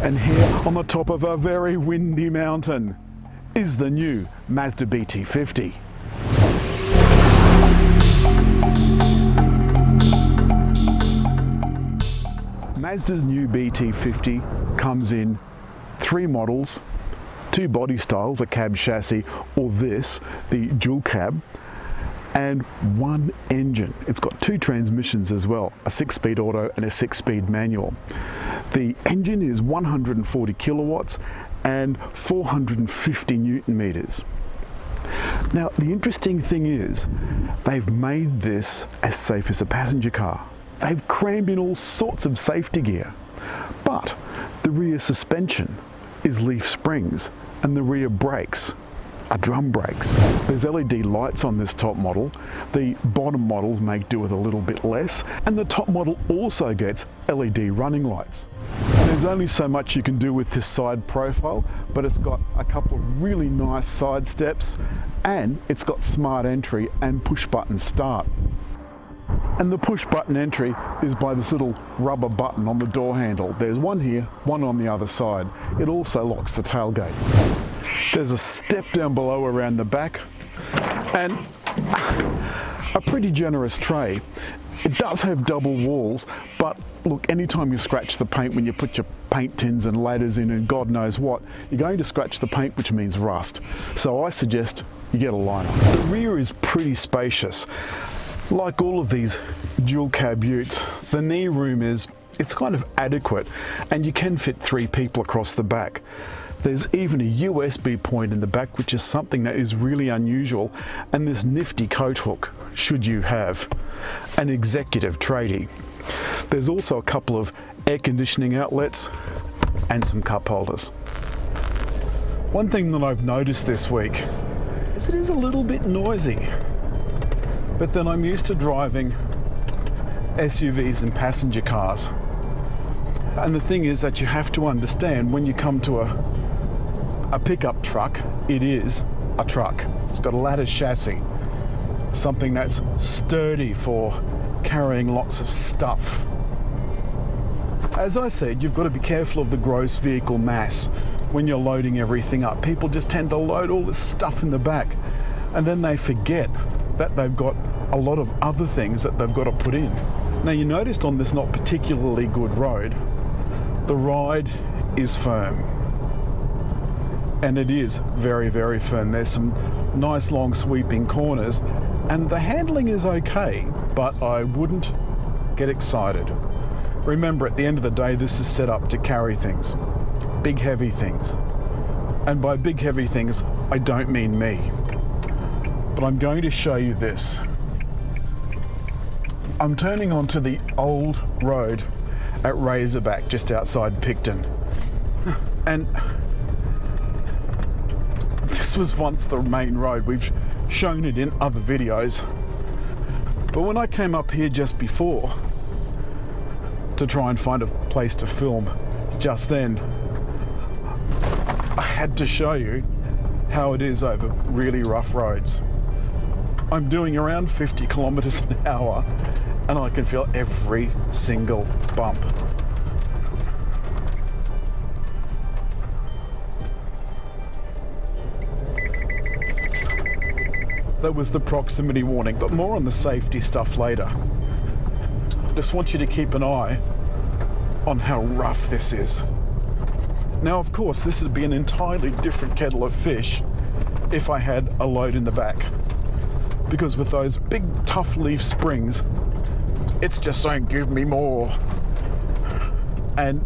And here on the top of a very windy mountain is the new Mazda BT50. Mazda's new BT50 comes in 3 models, 2 body styles, a cab chassis or this, the dual cab, and 1 engine. It's got 2 transmissions as well, a 6-speed auto and a 6-speed manual. The engine is 140 kilowatts and 450 newton meters. Now, the interesting thing is they've made this as safe as a passenger car. They've crammed in all sorts of safety gear, but the rear suspension is leaf springs and the rear brakes are drum brakes. There's LED lights on this top model. The bottom models make do with a little bit less, and the top model also gets LED running lights. There's only so much you can do with this side profile, but it's got a couple of really nice side steps, and it's got smart entry and push button start. And the push button entry is by this little rubber button on the door handle. There's one here, one on the other side. It also locks the tailgate. There's a step down below around the back and a pretty generous tray. It does have double walls, but look, anytime you scratch the paint when you put your paint tins and ladders in and God knows what, you're going to scratch the paint, which means rust. So I suggest you get a liner. The rear is pretty spacious. Like all of these dual cab utes, the knee room it's kind of adequate, and you can fit 3 people across the back. There's even a USB point in the back, which is something that is really unusual, and this nifty coat hook, should you have an executive tradie. There's also a couple of air conditioning outlets and some cup holders. One thing that I've noticed this week is it is a little bit noisy, but then I'm used to driving SUVs and passenger cars. And the thing is that you have to understand when you come to a pickup truck, it is a truck. It's got a lattice chassis, something that's sturdy for carrying lots of stuff. As I said, you've got to be careful of the gross vehicle mass when you're loading everything up. People just tend to load all this stuff in the back, and then they forget that they've got a lot of other things that they've got to put in. Now, you noticed on this not particularly good road, the ride is firm. And it is very, very firm. There's some nice long sweeping corners, and the handling is okay, but I wouldn't get excited. Remember, at the end of the day, this is set up to carry things, big heavy things. And by big heavy things, I don't mean me. But I'm going to show you this. I'm turning onto the old road at Razorback, just outside Picton. And this was once the main road. We've shown it in other videos. But when I came up here just before to try and find a place to film just then, I had to show you how it is over really rough roads. I'm doing around 50 kilometers an hour and I can feel every single bump. That was the proximity warning, but more on the safety stuff later. Just want you to keep an eye on how rough this is. Now, of course, this would be an entirely different kettle of fish if I had a load in the back. Because with those big tough leaf springs, it's just saying, give me more. And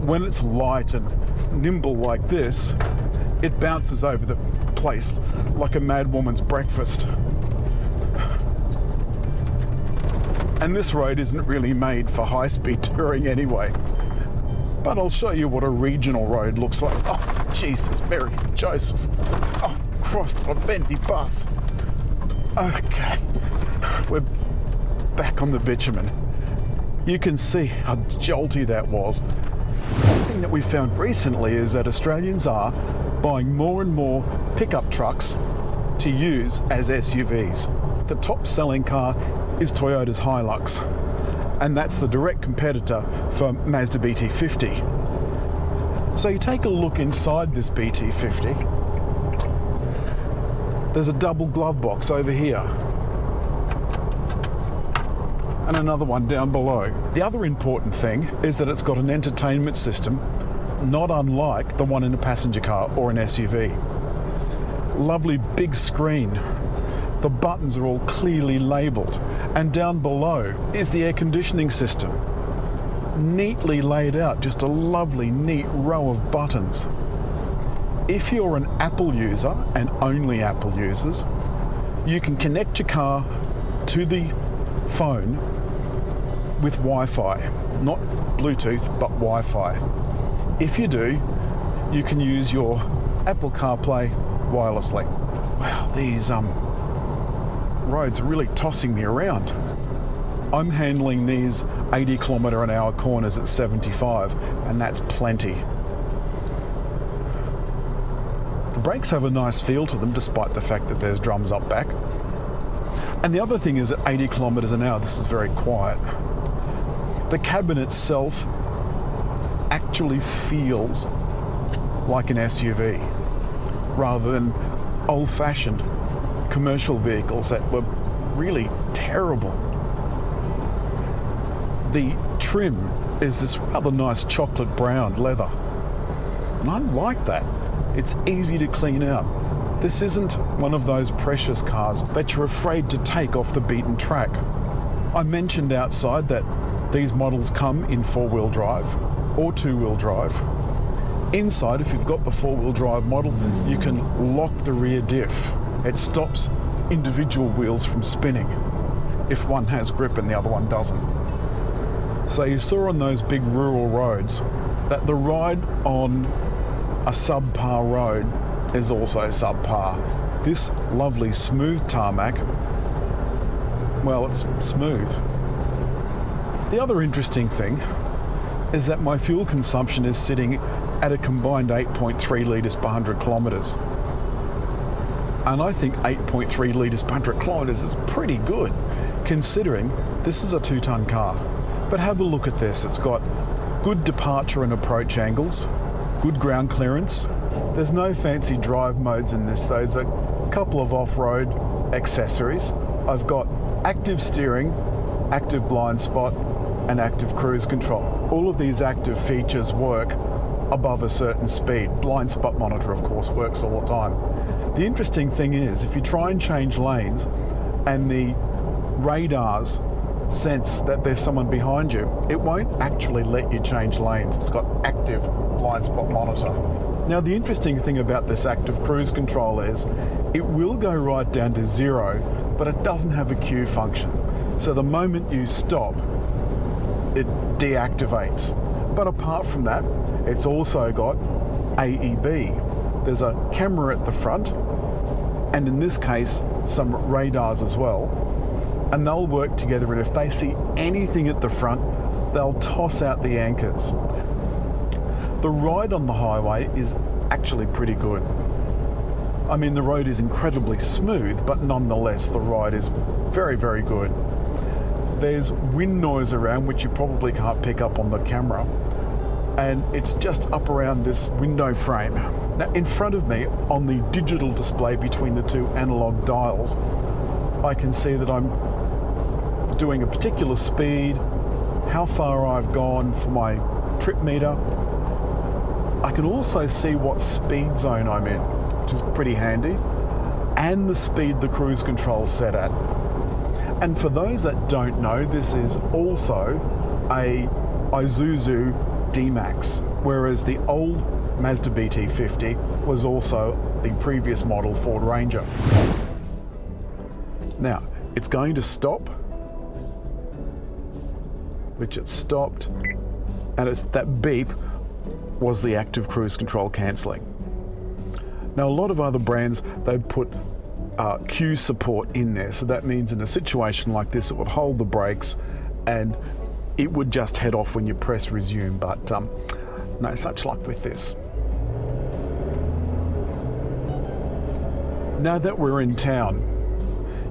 when it's light and nimble like this, it bounces over the place like a mad woman's breakfast. And this road isn't really made for high-speed touring anyway. But I'll show you what a regional road looks like. Oh, Jesus, Mary, Joseph. Oh, Christ, what a bendy bus. Okay, we're back on the bitumen. You can see how jolty that was. One thing that we found recently is that Australians are buying more and more pickup trucks to use as SUVs. The top selling car is Toyota's Hilux, and that's the direct competitor for Mazda BT50. So you take a look inside this BT50. There's a double glove box over here. And another one down below. The other important thing is that it's got an entertainment system, not unlike the one in a passenger car or an SUV. Lovely big screen. The buttons are all clearly labelled. And down below is the air conditioning system. Neatly laid out, just a lovely, neat row of buttons. If you're an Apple user, and only Apple users, you can connect your car to the phone with Wi-Fi, not Bluetooth, but Wi-Fi. If you do, you can use your Apple CarPlay wirelessly. Wow, these roads are really tossing me around. I'm handling these 80 km/h corners at 75, and that's plenty. The brakes have a nice feel to them, despite the fact that there's drums up back. And the other thing is, at 80 km/h, this is very quiet. The cabin itself actually feels like an SUV, rather than old-fashioned commercial vehicles that were really terrible. The trim is this rather nice chocolate brown leather, and I like that. It's easy to clean out. This isn't one of those precious cars that you're afraid to take off the beaten track. I mentioned outside that these models come in 4-wheel drive or 2-wheel drive. Inside, if you've got the 4-wheel drive model, you can lock the rear diff. It stops individual wheels from spinning if one has grip and the other one doesn't. So you saw on those big rural roads that the ride on a subpar road is also subpar. This lovely smooth tarmac, well, it's smooth. The other interesting thing is that my fuel consumption is sitting at a combined 8.3 litres per 100 kilometres. And I think 8.3 litres per 100 kilometres is pretty good, considering this is a 2-tonne car. But have a look at this. It's got good departure and approach angles, good ground clearance. There's no fancy drive modes in this. There's a couple of off-road accessories. I've got active steering, active blind spot, and active cruise control. All of these active features work above a certain speed. Blind spot monitor, of course, works all the time. The interesting thing is, if you try and change lanes and the radars sense that there's someone behind you, it won't actually let you change lanes. It's got active blind spot monitor. Now, the interesting thing about this active cruise control is it will go right down to 0, but it doesn't have a queue function. So the moment you stop, it deactivates. But apart from that, it's also got AEB. There's a camera at the front, and in this case, some radars as well. And they'll work together, and if they see anything at the front, they'll toss out the anchors. The ride on the highway is actually pretty good. I mean, the road is incredibly smooth, but nonetheless, the ride is very, very good. There's wind noise around, which you probably can't pick up on the camera, and it's just up around this window frame. Now, in front of me, on the digital display between the two analog dials, I can see that I'm doing a particular speed, how far I've gone for my trip meter. I can also see what speed zone I'm in, which is pretty handy, and the speed the cruise control's set at. And for those that don't know, this is also a Isuzu D-Max, whereas the old Mazda BT50 was also the previous model Ford Ranger. Now, it's going to stop, which it stopped, and it's that beep was the active cruise control cancelling. Now, a lot of other brands, they'd put queue support in there, so that means in a situation like this, it would hold the brakes and it would just head off when you press resume, but no such luck with this. Now that we're in town,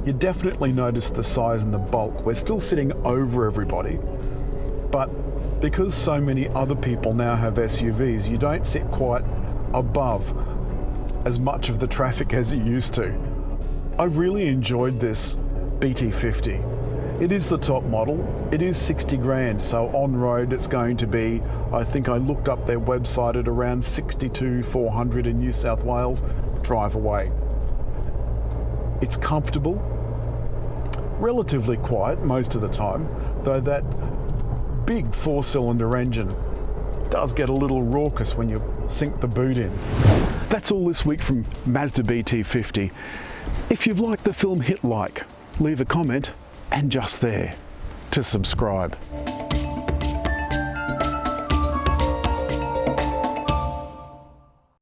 you definitely notice the size and the bulk. We're still sitting over everybody, but because so many other people now have SUVs, you don't sit quite above as much of the traffic as you used to. I really enjoyed this BT50. It is the top model. It is 60 grand, so on road it's going to be, I think I looked up their website, at around 62,400 in New South Wales, drive away. It's comfortable, relatively quiet most of the time, though that big 4-cylinder engine does get a little raucous when you sink the boot in. That's all this week from Mazda BT50. If you've liked the film, hit like, leave a comment, and just there to subscribe.